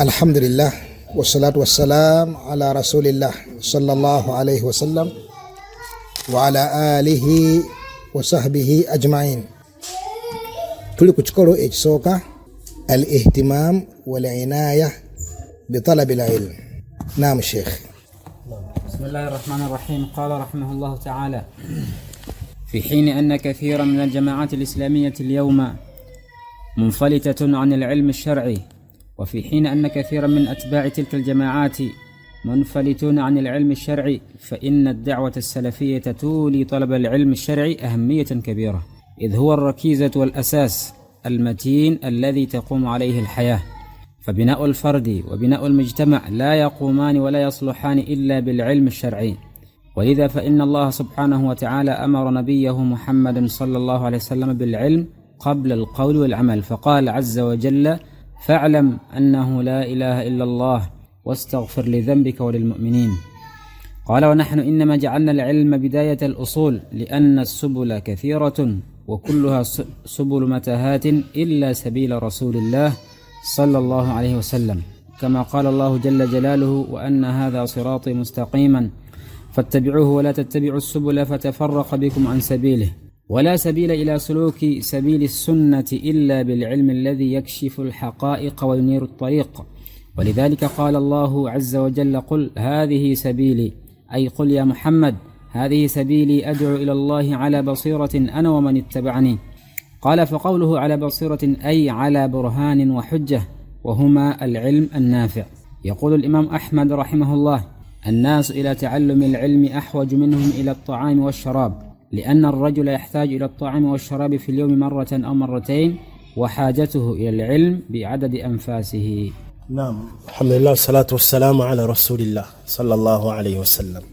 Alhamdulillah wassalatu wassalam ala rasulillah sallallahu alayhi wasallam wa ala alihi wa sahbihi ajma'in. Tuli ku kikolo ekisooka al-ihtimam wal inaya bi talab al-ilm. Naam Sheikh. Bismillahir Rahmanir Rahim. Qala rahimahullah ta'ala في حين أن كثيرا من الجماعات الإسلامية اليوم منفلتة عن العلم الشرعي، وفي حين أن كثيرا من أتباع تلك الجماعات منفلتون عن العلم الشرعي، فإن الدعوة السلفية تولي طلب العلم الشرعي أهمية كبيرة، إذ هو الركيزة والأساس المتين الذي تقوم عليه الحياة. فبناء الفرد وبناء المجتمع لا يقومان ولا يصلحان إلا بالعلم الشرعي. ولذا فإن الله سبحانه وتعالى أمر نبيه محمد صلى الله عليه وسلم بالعلم قبل القول والعمل، فقال عز وجل: فاعلم أنه لا إله إلا الله واستغفر لذنبك وللمؤمنين. قال: ونحن إنما جعلنا العلم بداية الأصول، لأن السبل كثيرة وكلها سبل متاهات إلا سبيل رسول الله صلى الله عليه وسلم، كما قال الله جل جلاله: وأن هذا صراطي مستقيما فاتبعوه ولا تتبعوا السبل فتفرق بكم عن سبيله، ولا سبيل إلى سلوك سبيل السنة إلا بالعلم الذي يكشف الحقائق وينير الطريق. ولذلك قال الله عز وجل: قل هذه سبيلي، أي قل يا محمد هذه سبيلي أدعو إلى الله على بصيرة أنا ومن اتبعني. قال: فقوله على بصيرة أي على برهان وحجة، وهما العلم النافع. يقول الإمام أحمد رحمه الله: الناس إلى تعلم العلم أحوج منهم إلى الطعام والشراب، لأن الرجل يحتاج إلى الطعام والشراب في اليوم مرة أو مرتين، وحاجته إلى العلم بعدد أنفاسه. نعم، الحمد لله والصلاة والسلام على رسول الله صلى الله عليه وسلم.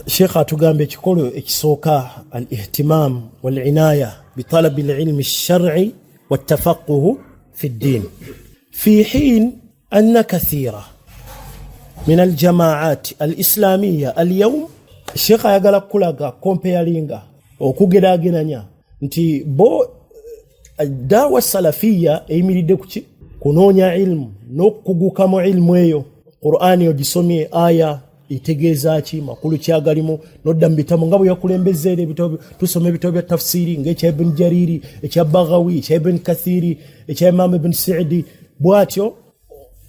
شيخ أتوغامبي كيقولوا إكسوكا الاهتمام والعناية بطلب العلم الشرعي والتفقه في الدين، في حين أن كثيرا من الجماعات الإسلامية اليوم. الشيخ يقول كلها كومبيرينغا وكوغيراغينانيا نتي بو الدعوة السلفية ايميريده كوتشي كونونيا علم نوكوغوكا مو علم ايو قرآن يجسومي آية itegezachi makulu kyagalimo noddambitamu ngabo yakulembezere bitobe tusome bitobe tafsiri ngecha ibn Jariri echa Baghawi echa ibn Kathiri echa Imam ibn Sa'di bwatyo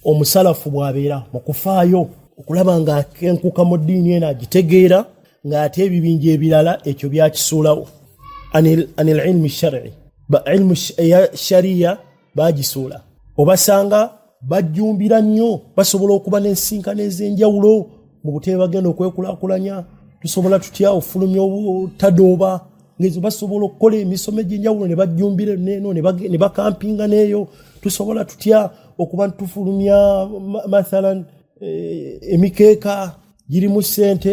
omusalafu bwabeera mukufaayo okulaba nga kenkuka mu ddiini ena agitegeera ng'ate ebibinja ebirala ekyo byakisuulawo anil ilmi shar'i ilmu sharia bagisuula. Obasanga bajjumbira nnyo basobola okuba n'ensinkano ez'enjawulo mu butebe bagenda okwekulaakulanya. Tusobola tutya ofulumya obutadooba ngezo basobola okukola emisomo egy'enjawulo ne bajjumbira neno ne bakampinga neeyo. Tusobola tutya okuba tufulumya mathalan emikeeka girimu ssente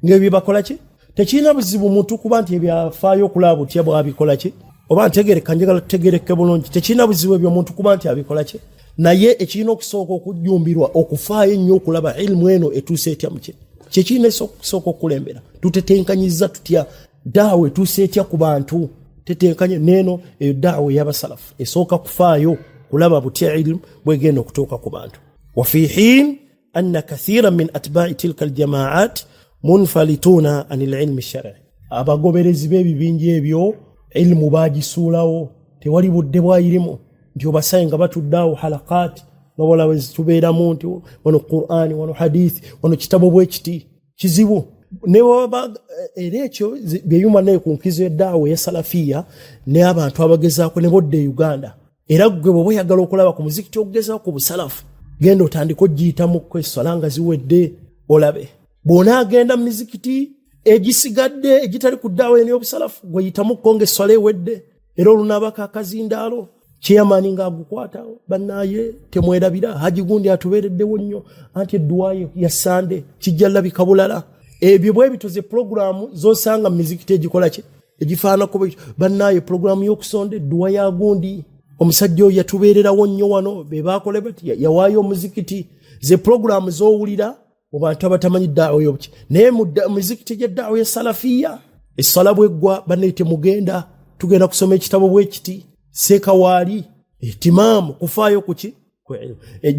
ng'ebyo bakola ki. Tekirina buzibu muntu kuba nti ebyafaayo okulaba butya bwabikola ki, oba ntegereka njagala tutegereke bulungi. Tekirina buzibu ebyo muntu kuba nti abikola ki, naye ekirina okusooka okujjumbirwa okufaayo ennyo okulaba ilmu eno etuuse etya mu ki. Kyekirina okusooka okulembera. Tutetenkanyiza tutya daawe etuuse etya ku bantu. Tetenkanye neeno eyo daawe y'abasalafu esooka kufaayo kulaba butya ilmu bwegenda okutuuka ku bantu. وفي حين أن كثيرا من أتباع تلك الجماعات منفلتون عن العلم الشرعي. abagoberezi b'ebibinja ebyo ilmu bagisuulawo, tewali budde bwayirimu nti obasaye nga batuddawo halakati nobola wezitubeeramu nti wano Qur'ani wano hadithi wano kitabo bwekiti kizibu. Ne baba era ekyo byeyuma naye ku nkizo y'eddaawa ya salafiya ne abantu abagezaako ne bodde Uganda. Era gwe bwe oyagala okulaba ku muzikiti okugezaako ku busalafu genda otandika ogiyitamu kwesala nga ziwedde olabe. Bw'onaagenda mu mizikiti egisigadde egitali ku ddaawa y'obusalafu gwe yitamu konga eswala ewedde. Era olunaabako akazindaalo chairman ng'agukwata bannaye temwerabira. Haji Gundi atubeereddewo nnyo anti edduwayo ya Sande kijja labika bulala. Ebyo bwe bitoze programu z'osanga mu mizikiti egikola ki egifaanako bannaye programu y'okusonda edduwa ya Gundi. Omusajja oyo yatubeererawo nnyo wano be baakole bati yawaayo omuzikiti ze programu z'owulira mu bantu abatamanyi ddaawa y'obuki. Naye mu mizikiti gy'eddaawa ya salafiya essala bweggwa bannaye temugenda, tugenda kusoma ekitabo bwekiti. Sekawaali ihtimamu kufaayo kuki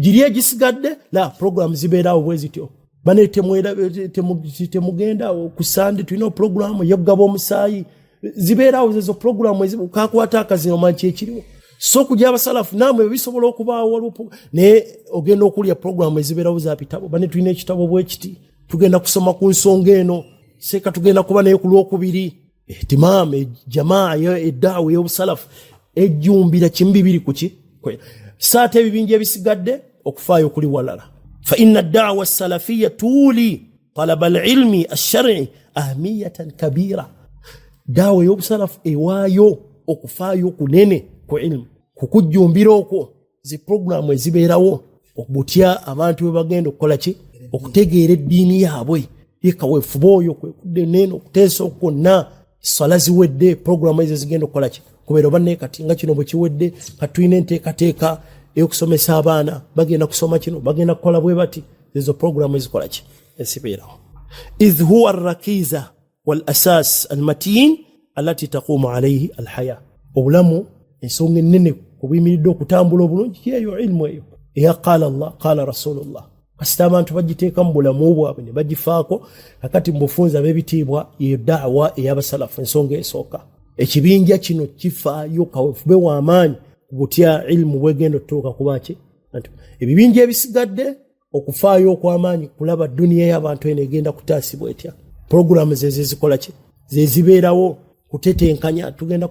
Giri egisigadde la program zibeerawo bwe zityo. Bane temugenda ku Sunday tulina program yogaba omusaayi zibeerawo ezo program kakwata akazino manchi ekiriwo. So kujja abasalafu namwe bisobola okubaawo waliwo ne ogenda okulya program ezibeerawo za bitabo. Bane tulina ekitabo bwe kiti tugenda kusoma ku nsonga eno. Seka tugenda kuba naye ku Lwokubiri. Ihtimam jamaa eddawo y'obusalafu ejjumbira kimbibiri kuki saate ebibinja ebisigadde okufaayo kuli walala. Fa inna ad-da'wa as-salafiyya tuli talab al-ilmi ash-shar'i ahmiyatan kabira. Dawa y'obusalafu ewaayo okufaayo kunene ku ilmu kukujjumbira okwo zi programu ezibeerawo okubutya abantu bwe bagenda okukola ki okutegeera eddiini yaabwe yekaweefuba oyo kwekudde neno okuteesa okwonna swala ziwedde programu ezo zigenda okukola ki kubeera banne kati nga kino bwe kiwedde katuyina enteekateeka ey'okusomesa abaana bagenda kusoma kino bagenda kukola bwe bati ezo programu ezikola ki ezibeerawo idh huwa arrakiza wal asas almatin alati taqumu alayhi alhaya. Obulamu ensonga ennene ku buyimiridde okutambula obulungi yeeyo ilmu eyo eya qala Allah qala rasulullah. Kasita abantu bagiteeka mu bulamu bwabwe ne bagifaako kakati mubufunza b'ebitiibwa ye da'wa ey'abasalafu ensonga esooka. Ekibinja kino kifaayo kaweefube w'amaanyi kubutya ilmu bwegenda otutuuka kubaki ebibinja ebisigadde okufaayo okw'amaanyi kulaba duniya y'abantu eno egenda kutaasibwa etya. Programu zezo zikola ki zezibeerawo kutetenkanya tugenda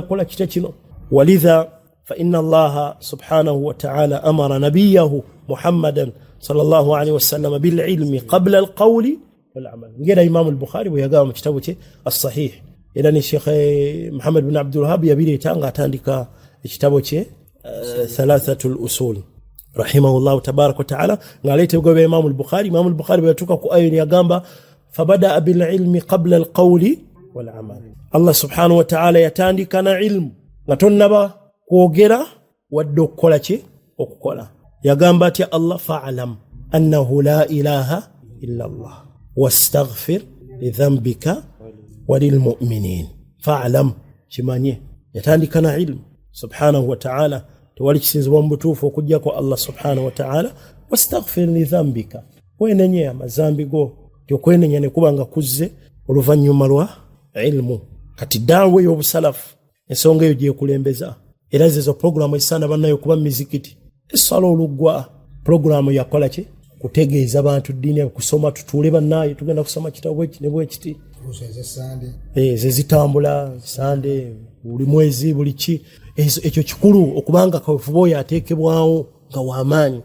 kukola kita kino. Walidha fa inna Allaha subhanahu wa ta'ala amara nabiyahu Muhammadan sallallahu alayhi wasallam bil ilmi qabla al qawli wal amal. Ngera Imam al-Bukhari bwe yagamba mu kitabu kye as-Sahih era ni Sheikh Muhammad bin Abdul Wahhab yabireeta atandika ekitabo kye thalathatul usul rahimahullahu tabarak wa ta'ala ngaleete gobe Imam al-Bukhari bwe yatuka ku ayo yagamba fabada bil ilmi qabla al qawli wal amal. Allah subhanahu wa ta'ala yatandika na ilmu nga tonnaba kwogera wadde okukola ki okukola. Yagamba atya Allah fa'alam annahu la ilaha illa Allah wastaghfir li dhanbika walil mu'minin. Fa'alam kimanye yatandika na ilmu subhanahu wa ta'ala tewali kisinzibwa mu butuufu okujjako Allah subhanahu wa ta'ala wastaghfir li dhanbika wenenye amazambi go kyokwenenya ne kubanga kuzze oluvannyuma lwa ilmu. Kati daawa y'obusalafu ensonga eyo gyekulembeza era zezo programu esaana bannayo kuba mizikiti esala oluggwa programu yakola ki kutegeeza abantu ddiini kusoma tutuule bannaye tugenda kusoma kitabo bwe kiti ne bwe kiti zezitambula sande buli mwezi buli ki ekyo kikulu okubanga kaweefube oyo ateekebwawo nga w'amaanyi.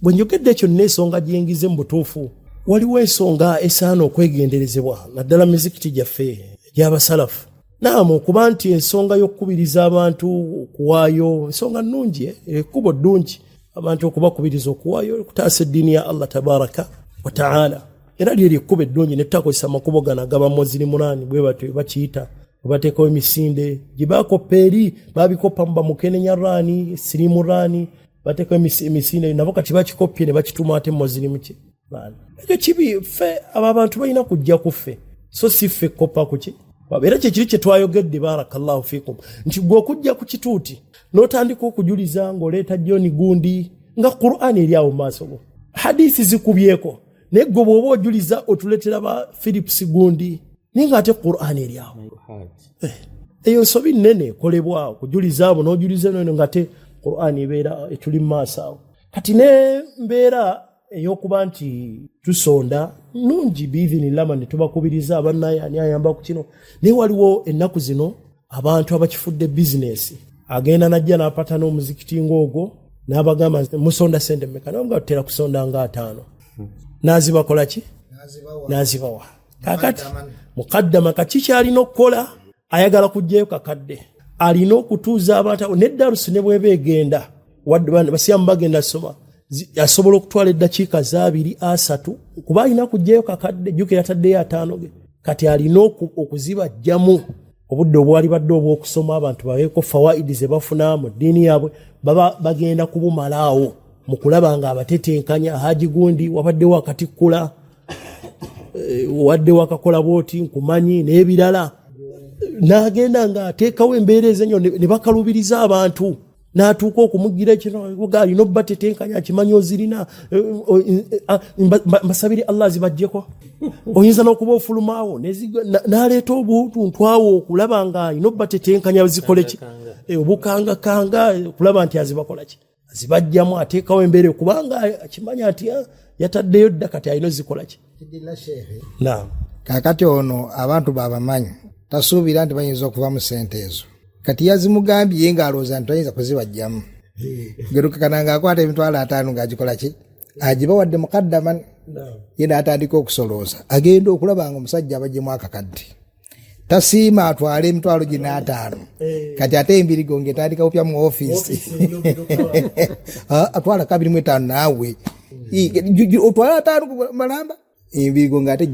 Bwe njogedde ekyo n'ensonga gyengize mu butuufu waliwo ensonga esaana okwegenderezebwa naddala mizikiti gyaffe gy'abasalafu. Naamu okuba nti ensonga y'okukubiriza abantu okuwaayo ensonga nnungi ekkubo ddungi abantu okubakubiriza okuwaayo okutaasa eddiini ya Allah tabaraka wa ta'ala era lyeri ekkubo eddungi ne tutakozesa makubo gano agaba muzirimunani bwe batyo bakiyita bateekawo emisinde gye baakoppa eri baabikoppa mu bamukenenya raani sirimu raani bateekawo emisinde nabo kati bakikoppye ne bakituma ate muzirimu ki raani. Ekyo kibi ffe abo abantu balina kujja ku ffe so si ffe koppa ku ki era kyekiri kye twayogedde barakallahu fikum nti gwe okujja ku kituuti n'otandika okujuliza ng'oleeta John Gundi nga Qur'an eri awo maaso go hadisi zikubyeko naye gwe bw'oba ojuliza otuleetera ba Philips Gundi naye ng'ate Qur'an eri awo eyo nsobi nnene ekolebwa okujuliza abo n'ojuliza eno ng'ate Qur'an ebeera etuli mu maaso awo. Kati ne mbeera ey'okuba nti tusonda nungi biidhinillah ne tubakubiriza abannaye ani ayamba ku kino naye waliwo ennaku zino abantu abakifudde bizinesi agenda najja n'apata n'omuzikiti ng'ogwo n'abagamba musonda sente mmeka naye nga tutera kusonda nga 5 n'azibakola ki n'azibawa. Kakati mukaddama kaki kyalina okukola ayagala kujjayo kakadde alina okutuuza abantu n'eddalusi ne bw'eba egenda basiyamu bagenda soma asobola okutwala eddakiika za 2-3 kuba alina kujjayo kakadde jjukira taddeyo 5 ge kati alina okuzibajjamu obudde obwali badde obw'okusoma abantu babeeko fawaidi ze bafuna mu ddiini yaabwe baba bagenda kubumalaawo mu kulaba nga abatetenkanya Haji Gundi wabaddewo akatikkula waddewo akakola bwoti nkumanyi n'ebirala n'agenda nga ateekawo embeera ezenyo ne bakalubiriza abantu n'atuuka okumugira kino gali no batetenkanya kimanyi ozirina mbasabire Allah zibajjeko oyinza n'okuba ofulumaawo n'aleeta obutuntu awo okulaba nga ino batetenkanya zikole ki obukanga kulaba nti azibakola ki azibajjamu ateekawo embeera kubanga akimanya nti yataddeyo dda kati alina zikola ki. Naam. Kakati ono abantu babamanyi tasuubira nti bayinza okuva mu sente ezo kati yazimugambye nga alooza nti ayinza kuzibajjamu geruka kananga akwata emitwalo 5 ng'agikola ki agibawadde mukaddaman yena atandika okusolooza agenda okulaba nga omusajja abajjemu akakadde tasiima atwale emitwalo gina 5 kati ate embirigo ng'etandika kupya mu ofiisi atwala 2.5 naawe otwala 5 malamba embirigo ng'ate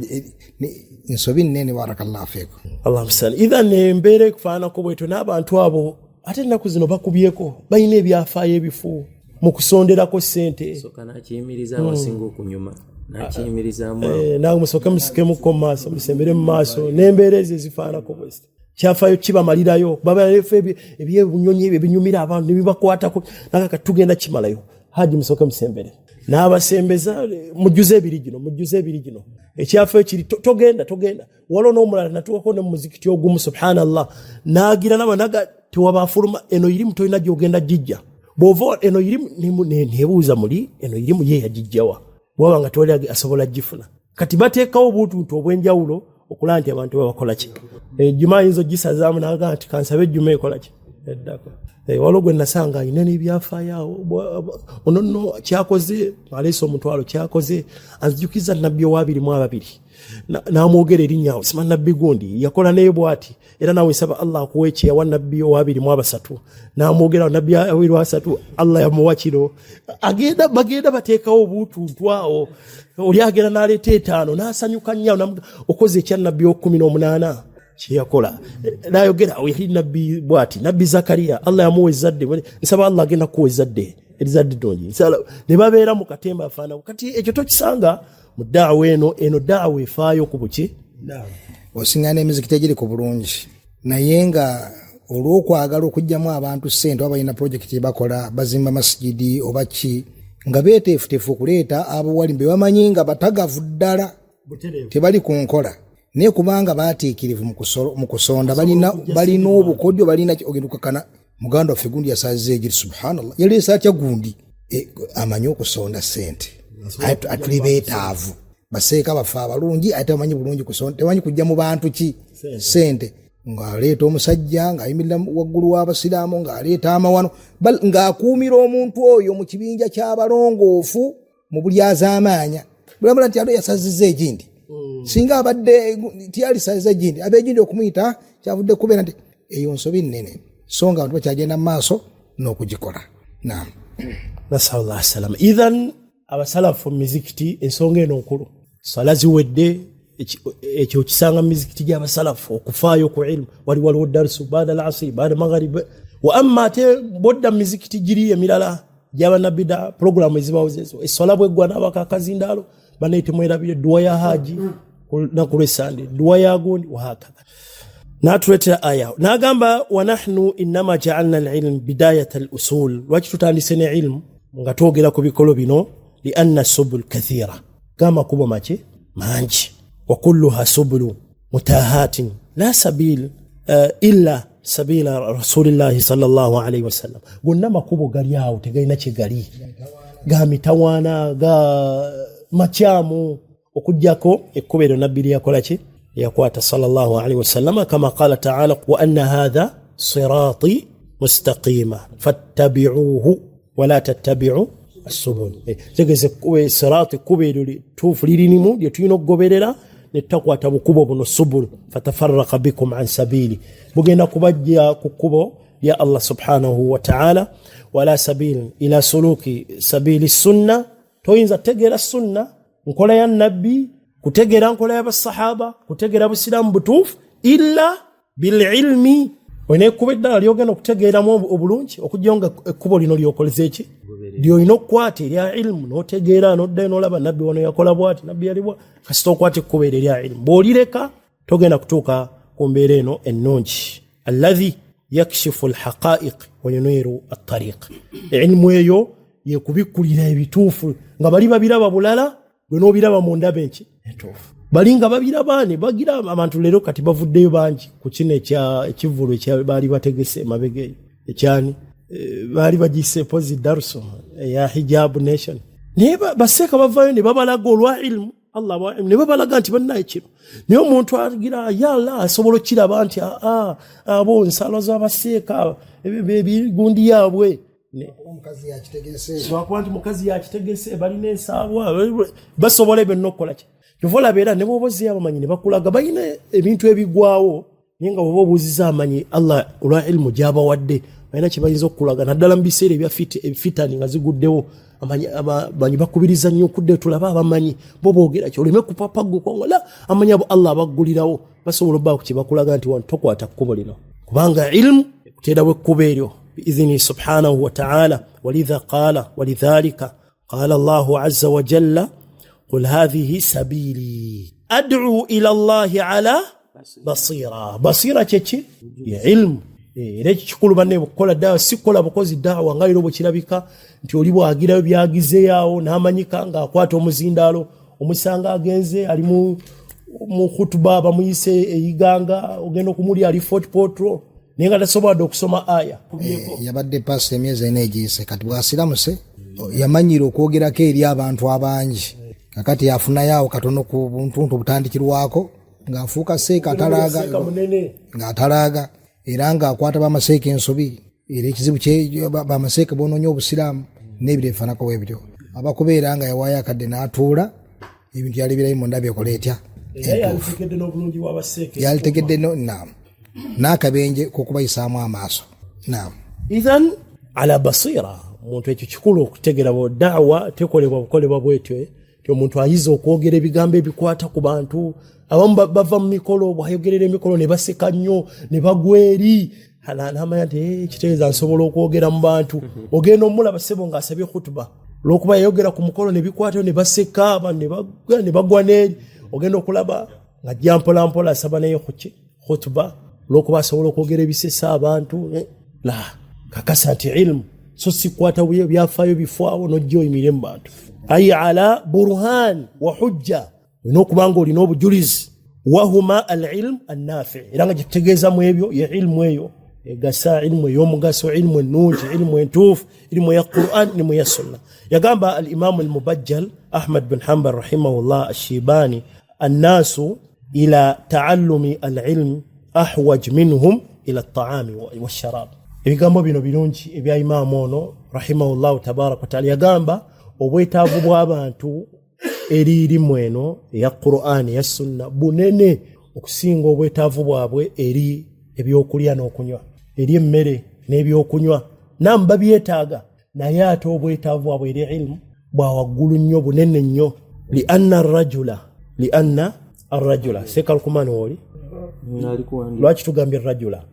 nsobi nnene barakallahu fiikum. Allahumma salli. Idhan embeera ekufaanako bwetyo n'abantu abo ate ennaku zino bakubyeko balina ebyafaayo ebifu mu kusonderako ssente soka nakiyimiriza awasinga okunyuma nakiyimirizaamu naawe musooke musikemukko mu maaso musembere mu maaso n'embeera ezo ezifaanako bwezi kyafaayo kibamalirayo babalefu ebyebunyonyi ebyo ebinyumira abantu ne bibakwatako nakaka tugenda kimalayo haji musooke musembere n'abasembeza mujjuze ebiri gino ekyafaayo kiri togenda waliwo n'omulala natuukako ne mu muzikiti ogumu subhanallah naagira nabanaga tewabafuluma eno irimu tolina gyogenda jijja bw'ova eno irimu nebuuza muli eno irimu ye yagijjawa bwaba nga tewali asobola gifuna kati bateekawo obutuntu obw'enjawulo okulaba nti abantu babakola ki ejjuma ayinza ogisazaamu naga nti kansabe ejjuma ekola ki eddako waliwo gwe nasanga alina n'ebyafaayo ono nno kyakoze aleese omutwalo kyakoze anzijukiza nabbi owa 22 n'amwogera erinnya awo sima nabbi gundi yakola naye bw'ati era nawe nsaba Allah akuwa ekyeyawa nabbi owa 23 n'amwogera nabbi awirwa 3 Allah yamuwa kiro bagenda bateekawo obutuntu awo oli agenda n'aleeta 5 n'asanyuka nnyo okoze ekya nabbi 18 kyeyakola n'ayogera yali nabbi bw'ati nabbi Zakariya Allah yamuwa ezzadde nsaba Allah agenda kuwa ezzadde erizadde ddungi ne babeera mu katemba afaanawo kati ekyo tokisanga mu daawa eno daawa efaayo ku buki osingana emizikiti egiri ku bulungi naye nga olw'okwagala okugjamu abantu ssente oba balina pulojekiti bakola bazimba masijidi oba ki nga beeteefuteefu okuleeta abo wali mbe bamanyi nga batagavu ddala tebali ku nkola naye kubanga baatiikirivu mu kusonda balina obukodyo balina ogenda okukakana muganda waffe gundi yasazze egiri subhanallah yaleesa atya gundi amanyi okusonda ssente atuli beetaavu baseeka bafa abalungi ate bamanyi bulungi kusonda temanyi kujja mu bantu ki ssente ng'aleeta omusajja ng'ayimirira waggulu w'abasiraamu ng'aleeta amawano ng'akuumira omuntu oyo mu kibinja ky'abalongoofu mu buli azaamaanya bulambula nti alo yasazizza egindi singa abadde tiyalisazizza egindi ab'egindi okumuyita kyavudde kubeera nti eyo nsobi nnene so nga abantu bakyagenda mu maaso n'okugikola. Naam. Nasallallahu salama. Idhan abasalafu mu mizikiti ensonga eno nkulu sala ziwedde ekyo kisanga mu mizikiti gy'abasalafu okufaayo ku ilmu waliwo darsu baada al-asri baada maghrib wa amma te bodda mu mizikiti giri emirala gy'abanabida programu ezibawo zezo essola bweggwa n'abakakazindaalo banaite mwerabire dua ya haji nakulwe sande dua ya gundi wahakadha natuleetera aya n'agamba wa nahnu innama ja'alna al-ilm bidayat al-usul lwaki tutandise ne ilmu nga twogera ku bikolo bino li anna subul kathira kama kuba make mangi wa kulluha subulu mutahatin la sabil illa sabila rasulillahi sallallahu alayhi wasallam gonna makubo gali awo tegalina kye gali ga mitawaana ga machamu okujjako ekkubero nabbi lyakola ki yakwata sallallahu alayhi wasallam kama qala ta'ala wa anna hadha sirati mustaqima fattabi'uhu wala tattabi'u as-subul tegeze kuwe sirati kubero tufu lirinimu lye tuyino goberera ne takwata bukubo buno subul fatafarraqa bikum an sabili bugenda kubajja ku kubo ya Allah subhanahu wa ta'ala wala sabil ila suluki sabili sunna toyinza tegera sunna nkola ya nabbi kutegera nkola ya basahaba kutegera busilamu butufu illa bil ilmi wene kubedda lyogenda okutegera mu obulungi okujjonga ekkubo lino lyokoleze ki lyo ino kwate lya ilmu notegera nodde nolaba nabbi wano yakola bwati nabbi yalibwa kasito kwate kubere lya ilmu bolireka togenda kutuuka ku mbeera eno ennungi alladhi yakshifu alhaqa'iq wa yuniru at-tariq. Ilmu eyo ye kubikulira ebituufu nga bali babiraba bulala gwe n'obiraba mu ndaba entuufu. Bali nga babirabane bagira abantu leero kati bavuddeyo bangi ku kino ekivulu ekya baali bategese emabega ekyani baali bagise pozi daruso ya hijab nation ne baseeka bavayo ne babalaga olwa ilmu Allah wa ilmu ne babalaga nti bannaye kino niyo omuntu agira ya Allah asobola kiraba nti abo nsalo z'abaseeka ebigundi yaabwe omukazi yakitegese swakwandi mukazi yakitegese bali n'ensabwa basobola ebyo n'okukola ki tuvola beera ne bobozi abamanyi ne bakulaga balina ebintu ebigwawo ninga bobo buziza amanyi Allah olwa ilmu gyabawadde balina kibayinza okulaga naddala mu biseera ebifitani nga ziguddewo amanyi bakubiriza nnyo okudde tulaba abamanyi bo boogera ki oleme kupapa gukongola amanyi abo Allah abaggulirawo basobola obba ku kibakulaga nti wantu tokwata kkubo lino kubanga ilmu kuteerawo ekkubo eryo biidhini subhanahu wa ta'ala walidha qala walidhalika qala Allahu azza wa jalla قل هذه سبيلي أدعو إلى الله على بصيرة كيكي علم leki kikulu banne bukola dawa sikola bukozi dawa ngairo bukirabika nti olibo agira byagize yawo namanyika nga akwata omuzindalo omusanga agenze ali mu khutba bamuyise eyiganga ogenda kumuli ali Fort Portal nenga tasobola okusoma aya yabadde pass emyezi enegise kati bwasiramuse yamanyira okwogerako eri abantu abangi kakati yafuna yawo katono ku buntuntu butandikirwako ngaafuuka seeka atalaga era nga akwata bamaseeka ensobi era ekizibu kye bamaseeka bononya obusiraamu n'ebireefanako webityo abakubeera nga yawaayo akadde n'atuula ebintu yali birayi mu ndabyo ekola etya yalitegedde n'akabenje k'okubayisaamu amaaso idhan ala basira omuntu ekyo kikulu okutegera bo daawa tekolebwa bwetyo ti omuntu ayiza okwogera ebigambo ebikwata ku bantu abamu bava mu mikolo bwayogerera emikolo ne baseka nnyo ne bagweri n'amanya nti kitegeeza nsobola okwogera mu bantu ogenda omulaba ssebo ng'asabye khutuba olw'okuba yayogera ku mukolo ne bikwatayo ne baseka ne bagwa n'eri ogenda okulaba nga ajja mpolampola asaba naye khutuba olw'okuba asobola okwogera ebisesa abantu kakasa nti ilmu so sikwata byafaayo bifaawo n'ojja oyimire mu bantu ay ala burhan wa hujja inokubanga olina obujulizi wahuma al-ilm an-nafi' era nga kitegeeza mu ebyo ya ilmu eyo egasa ilmu y'omugaso ilmu ennungi ilmu entuufu ilmu ya Qur'an ilmu ya sunna yagamba al-imam al-mubajjal Ahmad bin Hanbal rahimahullah ash-Shibani an-nasu ila ta'allumi al-ilm ahwaj minhum ila at-ta'ami wash-sharab ebigambo bino birungi ebya imam ono rahimahullah tabarak wa ta'ala yagamba obwetaavu bw'abantu eri irimu eno eya Qur'an ya sunna bunene okusinga obwetaavu bwabwe eri ebyokulya n'okunywa eri emmere n'ebyokunywa namba byetaaga naye ate obwetaavu bwabwe eri ilmu bwa waggulu nnyo bunene nnyo lianna arrajula sekalukumani woli lwaki tugambye rajula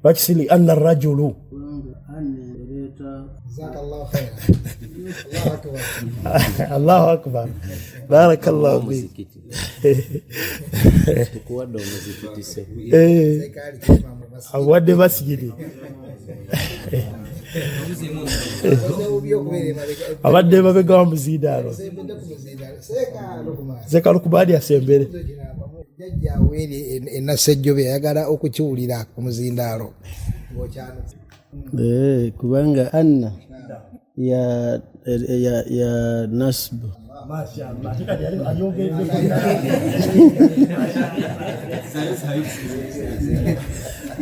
lwaki si lianna arrajulu Allahu akbar barakallahu fik kuwada muzikiti se awade masjidi abadde babega muzidaro zekalu kubadi asembere jajja weli enasejjobe yagala okukiwulira ku muzindalo ngokyano kubanga anna ya nasb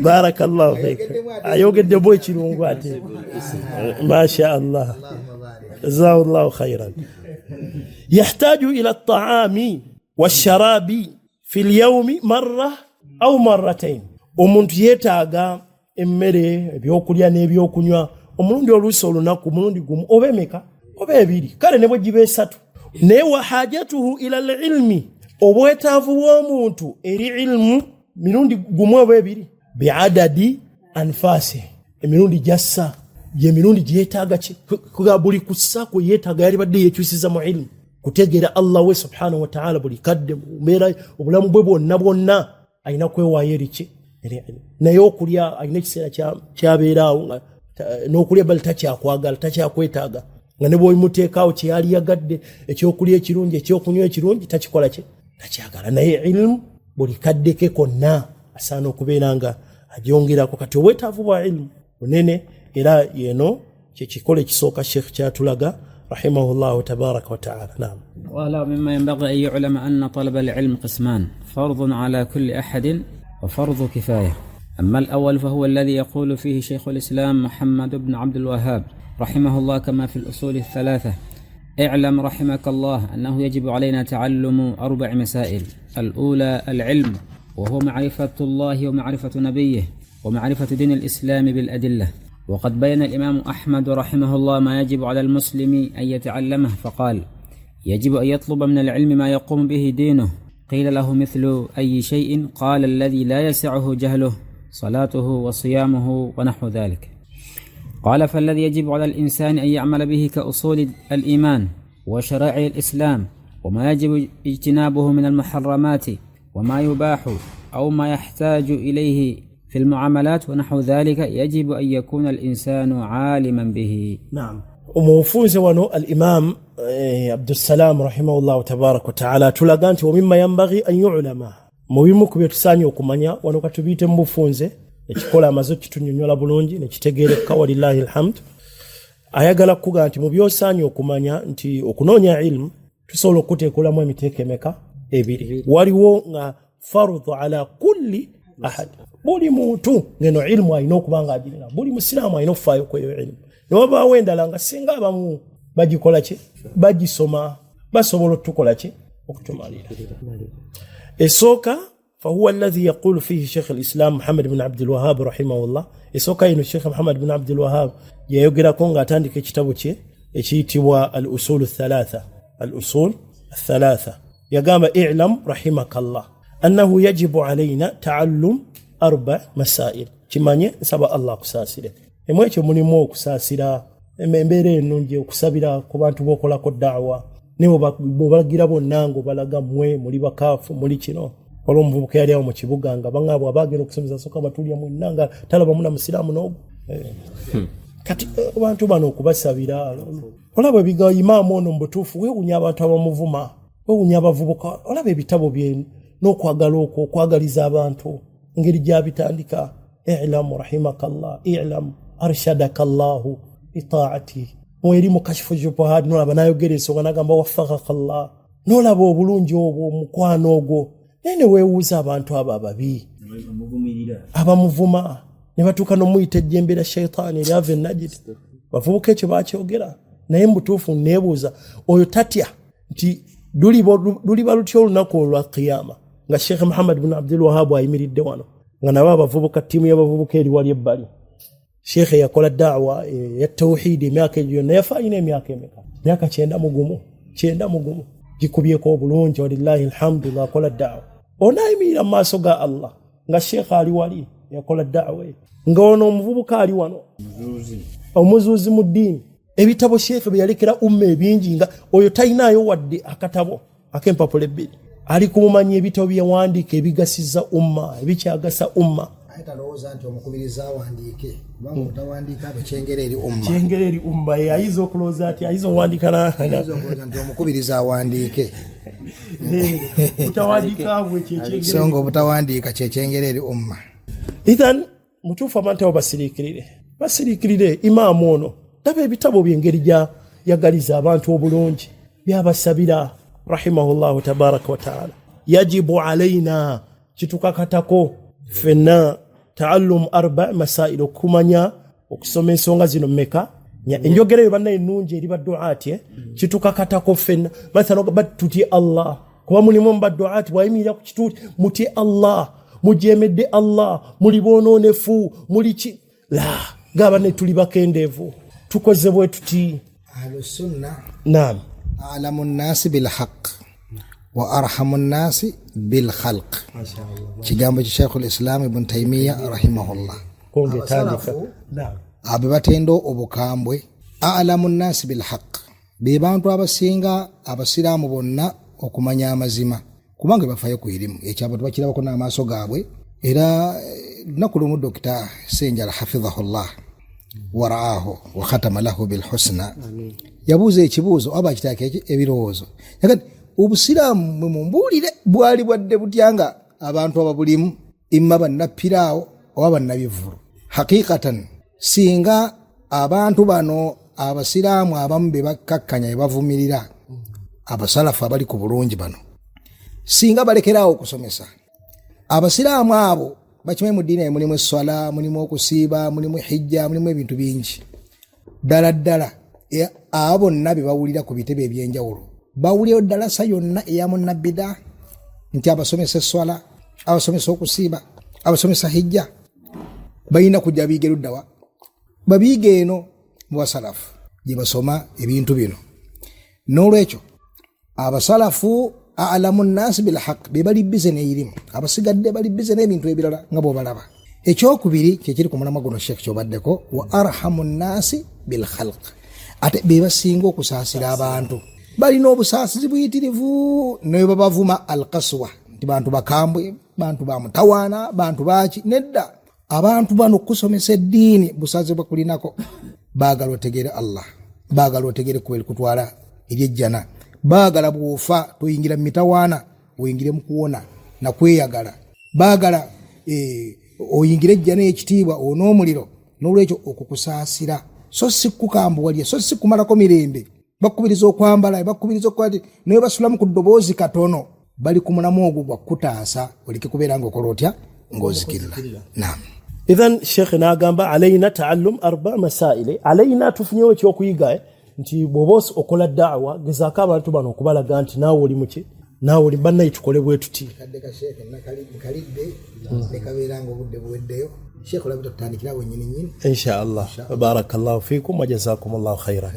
barakallahu fik ayogedde boy kirungu ate masha Allah jazakallahu khairan yahtaju ila at-ta'ami wash-sharabi fi al-yawmi marra aw marratayn omuntu yetaaga emmere ebyokulya n'ebyokunywa omulundi oluusi olunaku mulundi gumu oba emeka oba ebiri kale ne bwe giba esatu naye wa hajatuhu ila al-ilmi obwetaavu bw'omuntu eri ilmu mirundi gumu oba ebiri biadadi anfasi emirundi jassa ye mirundi gyetaaga buli kusaako yeetaaga yali badde yekyusiza mu ilmu kutegeera Allah we subhanahu wa ta'ala buli kadde mbeera obulamu bwe bwonna alina kwewaayo eriki naye okulya alina ekiseera kyabeeraawo n'okulya bali takyakwagala takyakwetaaga nga ne bw'omuteekaawo kyeyali yagadde ekyokulya ekirungi ekyokunywa ekirungi takikola kye takyagala naye ilmu buli kaddeke konna asaana okubeera nga agyongerako kati obwetaavu bwa ilmu bunene era yeno kyekikolo ekisooka sheekh kyatulaga rahimahullahu tabaraka wataala. Naam. وهذا مما ينبغي أن يعلم أن طلب العلم قسمان فرض على كل أحد وفرض كفاية. أما الأول فهو الذي يقول فيه شيخ الإسلام محمد بن عبد الوهاب رحمه الله كما في الأصول الثلاثة: اعلم رحمك الله أنه يجب علينا تعلم 4 مسائل. الأولى العلم، وهو معرفة الله ومعرفة نبيه ومعرفة دين الإسلام بالأدلة. وقد بين الإمام أحمد رحمه الله ما يجب على المسلم أن يتعلمه فقال: يجب أن يطلب من العلم ما يقوم به دينه. قيل له: مثل أي شيء؟ قال: الذي لا يسعه جهله، صلاته وصيامه ونحو ذلك. قال: فالذي يجب على الإنسان أن يعمل به كأصول الإيمان وشرائع الإسلام، وما يجب اجتنابه من المحرمات، وما يباح أو ما يحتاج إليه في المعاملات ونحو ذلك، يجب أن يكون الإنسان عالما به. نعم. وموفوز ونو الإمام عبد السلام رحمه الله تبارك وتعالى تلقانت ومما ينبغي أن يعلم mubimu byetusaanye okumanya wano katubiyite mu bufunze ekikola amaze kitunyonyola bulungi nekitegeereka walillahi alhamdu. Ayagala kuga nti mu byosaanye okumanya nti okunoonya ilmu tusobola okuteekolamu emiteeko emeka? 2. waliwo nga farudhu ala kulli ahad, buli muntu ngeno ilmu alina okuba nga agirina, buli musiraamu alina okufaayo kweyo ilmu. Newabaawo endala nga singa abamu bagikola ki bagisoma basobola okutukola ki okutumalira. Esooka فهو الذي يقول فيه شيخ الإسلام محمد بن عبد الوهاب رحمه الله. Esooka ino Sheikh Muhammad bin Abdul Wahhab yayogerako nga atandika ekitabo kye ekiyitibwa al-usul الثلاثة. الأصول الثلاثة يقام اعلم رحمك الله أنه يجب علينا تعلم 4 مسائل. kimanye nsaba Allah kusasire emwe ekyo mulimu okusasira embeera ennungi okusabira ku bantu bokolako da'wa nibo balagira bonna ngo balaga mwe muli bakaafu muli kino. Waliwo omuvubuka yali awo mu kibuga nga bangabo abagenda okusomesa soka batulya mu nnanga talaba muna musiraamu n'ogu kati abantu bano okubasabira olaba ebiga imaamu ono mu butuufu weewunya abantu abamuvuma weewunya abavubuka olaba ebitabo bye n'okwagala okwo okwagaliza abantu ngeri gyabitandika i'lam rahimakallah i'lam arshadakallahu itaati mweri mu kashfu jubahat nolaba nayogera ensonga nagamba waffaqakallah nolaba obulungi obwo omukwano ogwo nene weewuuza abantu abo ababi abamuvuma ne batuuka n'omuyita ejjembe lya shaitaani eryava ennajiri bavubuka ekyo bakyogera naye mubutuufu neebuuza oyo tatya nti luliba lutya olunaku olwa qiyama nga Sheikh Muhammad bin Abdul Wahhab ayimiridde wano nga nabo abavubuka ttiimu y'abavubuka eri wali ebbali. Sheikh yakola da'wa ya tawhid emyaka egyo naye yafaalina emyaka emeka? Myaka 90 gikubyeko obulungi walillahi alhamdu ng'akola da'wa. Onaayimirira mu maaso ga Allah nga Sheikh ali wali yakola da'wa nga ono omuvubuka ali wano omuzuuzi mu ddiini. Ebitabo Sheikh bye yalekera umma ebingi nga oyo talinayo wadde akatabo ak'empapula 2 ali kumumanya ebitabo bye yawandiika ebigasiza umma ebikyagasa umma. Atalowooza nti omukubiriza awandiike kubanga otawandiika bekyengera eri umma ayiza okulowooza ati ayiza owandiika nti omukubiriza awandiike songa obutawandiika kyekyengera eri umma. Ithan mutuufu abantu abo basiriikirire imaamu ono laba ebitabo byengeri yagaliza abantu obulungi byabasabira rahimahullahu tabaraka wa taala. Yajibu alaina kitukakatako fenna ta'allum 4 masail okumanya okusoma ensonga zino mmeka enjogera yo banna ennungi eri badduati kitukakatako fenna mathalan batuti Allah kuba mulimu badduati bwayimirira ku kituuti muti Allah mujemedde Allah muli bonoonefu muli ki la gaba ne tuli bakendeevu tukoze bwe tuti ahlus sunna. Naam. A'lamu nnasi bil haqq wa arhamu nnasi bil khalq. Kigambo kya Sheikh al-Islam Ibn Taymiyyah rahimahullah. Naam. Abe batendo obukambwe a'lamu nnasi bil haqq be bantu abasinga abasiraamu bonna okumanya amazima kubanga bafayo ku ilimu ekyabo tubakirabako n'amaaso gaabwe era nakulumu Dr. Senjala hafidhahullah waraaho wa khatama lahu bil husna yabuuza ekibuuzo aba kitake ebirowoozo yakati obusiraamu mumbuulire bwali bwadde butyanga abantu ababulimu imma bannapiraawo oba bannabivvulu haqiqatan singa abantu bano abasiraamu abamu be bakkakkanya be bavumirira abasalafu abali ku bulungi bano singa balekeraawo okusomesa abasiraamu abo bakimanyi mu ddiini mulimu esswala mulimu okusiiba mulimu hijja mulimu ebintu bingi ddala abo bonna be bawulira ku bitebe ebyenjawulo bawulira ddalasa yonna eya munnabida nti abasomesa esswala abasomesa okusiiba abasomesa hijja balina kujja biige luddawa babiige eno mu basalafu gye basoma ebintu bino n'olwekyo abasalafu a'lamu nnaasi bilhaq be bali bize n'erimu abasigadde bali bize n'ebintu ebirala nga bw'obalaba ekyokubiri kyekiri ku mulamwa guno sheekh kyobaddeko wa arhamu nnaasi bilkhalq ate be basinga okusaasira abantu balina obusaasizi buyitirivu naye babavuma alkaswa nti bantu bakambwe bantu bamutawaana bantu baki nedda abantu bano kusomesa eddiini busaze bakulinako baagala otegere Allah baagala otegere kutwala ebyejjana baagala bw'ofa toyingira mu mitawaana oyingire mu kuwona na kweyagala baagala oyingire ejjana ekitiibwa onoomuliro n'olwekyo okukusaasira so si kukambuwalya so si kumalako mirembe bakubiriza okwambala bakubiriza okwati naye basulamu ku ddoboozi katono bali ku mulamu ogwo gwa kutaasa oleke kubeera ng'okola otya ng'ozikirira naam idhan sheikh n'agamba alayna taallum 4 masaili alayna tufunyewo ekyokuyiga nti bw'oba okola da'wa gezaako abantu bano okubalaga nti naawe oli muki naawe oli bannaye tukole bwe tuti kadde ka sheikh nakalidde nekabeera ng'obudde buweddeyo sheikh olabita tutandikirawo nnyini insha allah barakallahu fiikum wa jazakumullahu khairan.